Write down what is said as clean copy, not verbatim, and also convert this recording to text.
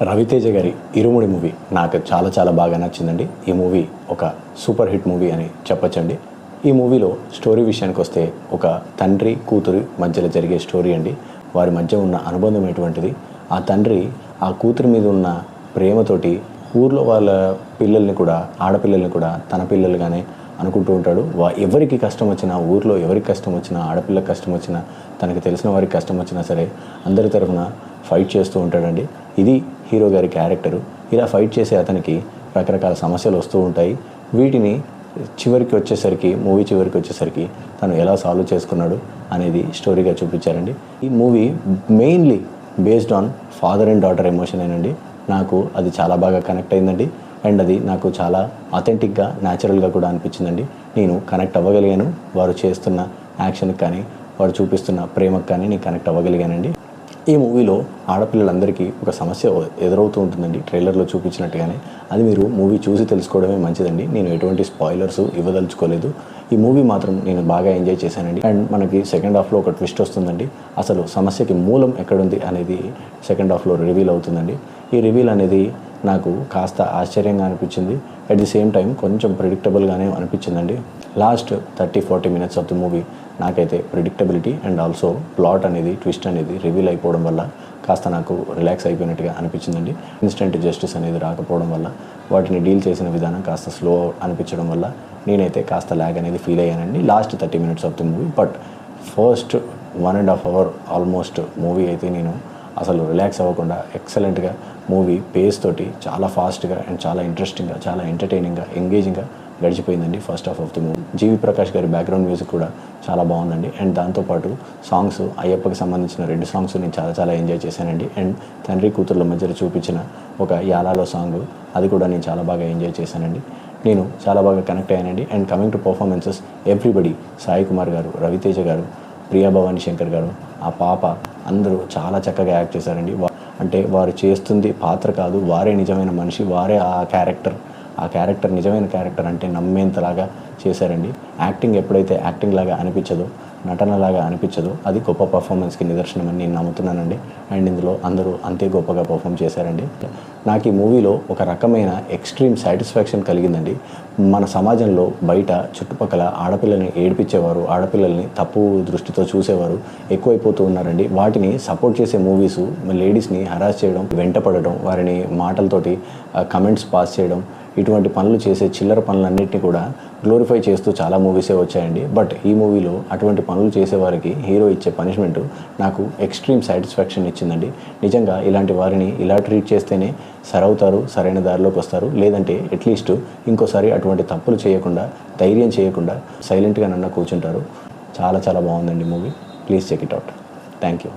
రవితేజ గారి ఇరుముడి మూవీ నాకు చాలా బాగా నచ్చిందండి. ఈ మూవీ ఒక సూపర్ హిట్ మూవీ అని చెప్పొచ్చండి. ఈ మూవీలో స్టోరీ విషయానికి వస్తే ఒక తండ్రి కూతురు మధ్యలో జరిగే స్టోరీ అండి. వారి మధ్య ఉన్న అనుబంధం ఎటువంటిది, ఆ తండ్రి ఆ కూతురి మీద ఉన్న ప్రేమతోటి ఊర్లో వాళ్ళ పిల్లల్ని కూడా, ఆడపిల్లల్ని కూడా తన పిల్లలుగానే అనుకుంటూ ఉంటాడు. ఎవరికి కష్టం వచ్చినా, ఊర్లో ఎవరికి కష్టం వచ్చినా, ఆడపిల్లకి కష్టం వచ్చినా, తనకు తెలిసిన వారికి కష్టం వచ్చినా సరే అందరి తరఫున ఫైట్ చేస్తూ ఉంటాడండి. ఇది హీరో గారి క్యారెక్టరు. ఇలా ఫైట్ చేసే అతనికి రకరకాల సమస్యలు వస్తూ ఉంటాయి. వీటిని మూవీ చివరికి వచ్చేసరికి తను ఎలా సాల్వ్ చేసుకున్నాడు అనేది స్టోరీగా చూపించారండి. ఈ movie mainly based on father and daughter emotion ఏనండి. నాకు అది చాలా బాగా కనెక్ట్ అయిందండి. అండ్ అది నాకు చాలా అథెంటిక్గా, న్యాచురల్గా కూడా అనిపించిందండి. నేను కనెక్ట్ అవ్వగలిగాను. వారు చేస్తున్న యాక్షన్కి కానీ, వారు చూపిస్తున్న ప్రేమకు కానీ నేను కనెక్ట్ అవ్వగలిగానండి. ఈ మూవీలో ఆడపిల్లలందరికీ ఒక సమస్య ఎదురవుతూ ఉంటుందండి, ట్రైలర్లో చూపించినట్టుగానే. అది మీరు మూవీ చూసి తెలుసుకోవడమే మంచిదండి. నేను ఎటువంటి స్పాయిలర్స్ ఇవ్వదలుచుకోలేదు. ఈ మూవీ మాత్రం నేను బాగా ఎంజాయ్ చేశానండి. అండ్ మనకి సెకండ్ హాఫ్లో ఒక ట్విస్ట్ వస్తుందండి. అసలు సమస్యకి మూలం ఎక్కడుంది అనేది సెకండ్ హాఫ్లో రివీల్ అవుతుందండి. ఈ రివీల్ అనేది నాకు కాస్త ఆశ్చర్యంగా అనిపించింది. అట్ ది సేమ్ టైం కొంచెం ప్రిడిక్టబుల్గానే అనిపించిందండి. Last 30-40 minutes of the movie నాకైతే ప్రిడిక్టబిలిటీ అండ్ ఆల్సో ప్లాట్ అనేది, ట్విస్ట్ అనేది రివీల్ అయిపోవడం వల్ల కాస్త నాకు రిలాక్స్ అయిపోయినట్టుగా అనిపించిందండి. ఇన్స్టెంట్ జస్టిస్ అనేది రాకపోవడం వల్ల, వాటిని డీల్ చేసిన విధానం కాస్త స్లో అనిపించడం వల్ల నేనైతే కాస్త ల్యాగ్ అనేది ఫీల్ అయ్యానండి last 30 minutes of the movie. But first 1.5 hour almost movie అయితే నేను అసలు రిలాక్స్ అవ్వకుండా ఎక్సలెంట్గా మూవీ పేస్ తోటి చాలా ఫాస్ట్గా అండ్ చాలా ఇంట్రెస్టింగ్గా, చాలా ఎంటర్టైనింగ్గా, ఎంగేజింగ్గా గడిచిపోయిందండి first half of the movie. GV Prakash గారి బ్యాక్గ్రౌండ్ మ్యూజిక్ కూడా చాలా బాగుందండి. అండ్ దాంతోపాటు సాంగ్స్, అయ్యప్పకి సంబంధించిన 2 సాంగ్స్ నేను చాలా ఎంజాయ్ చేశానండి. అండ్ తండ్రి కూతుర్ల మధ్య చూపించిన ఒక యాలాలో సాంగ్, అది కూడా నేను చాలా బాగా ఎంజాయ్ చేశానండి. నేను చాలా బాగా కనెక్ట్ అయ్యానండి. And coming to performances, everybody, Sai Kumar గారు, రవితేజ గారు, ప్రియా భవానీ శంకర్ గారు, ఆ పాప, అందరూ చాలా చక్కగా యాక్ట్ చేశారండి. అంటే వారు చేస్తుంది పాత్ర కాదు, వారే నిజమైన మనిషి, వారే ఆ క్యారెక్టర్ నిజమైన క్యారెక్టర్ అంటే నమ్మేంతలాగా చేశారండి. యాక్టింగ్ ఎప్పుడైతే యాక్టింగ్ లాగా అనిపించదో, నటనలాగా అనిపించదో, అది గొప్ప పర్ఫార్మెన్స్కి నిదర్శనం అని నేను నమ్ముతున్నానండి. అండ్ ఇందులో అందరూ అంతే గొప్పగా పర్ఫామ్ చేశారండి. నాకు ఈ మూవీలో ఒక రకమైన ఎక్స్ట్రీమ్ సాటిస్ఫాక్షన్ కలిగిందండి. మన సమాజంలో బయట చుట్టుపక్కల ఆడపిల్లల్ని ఏడిపించేవారు, ఆడపిల్లల్ని తప్పు దృష్టితో చూసేవారు ఎక్కువైపోతూ ఉన్నారండి. వాటిని సపోర్ట్ చేసే మూవీసు లేడీస్ని హరాస్ చేయడం, వెంటపడడం, వారిని మాటలతోటి కమెంట్స్ పాస్ చేయడం, ఇటువంటి పనులు చేసే చిల్లర పనులన్నింటినీ కూడా గ్లోరిఫై చేస్తూ చాలా మూవీసే వచ్చాయండి. బట్ ఈ మూవీలో అటువంటి పనులు చేసేవారికి హీరో ఇచ్చే పనిష్మెంటు నాకు ఎక్స్ట్రీమ్ సాటిస్ఫాక్షన్ ఇచ్చిందండి. నిజంగా ఇలాంటి వారిని ఇలా ట్రీట్ చేస్తేనే సరవుతారు, సరైన దారిలోకి వస్తారు. లేదంటే అట్లీస్ట్ ఇంకోసారి అటువంటి తప్పులు చేయకుండా, ధైర్యం చేయకుండా సైలెంట్గా నన్ను కూర్చుంటారు. చాలా బాగుందండి movie. Please check it out. Thank you.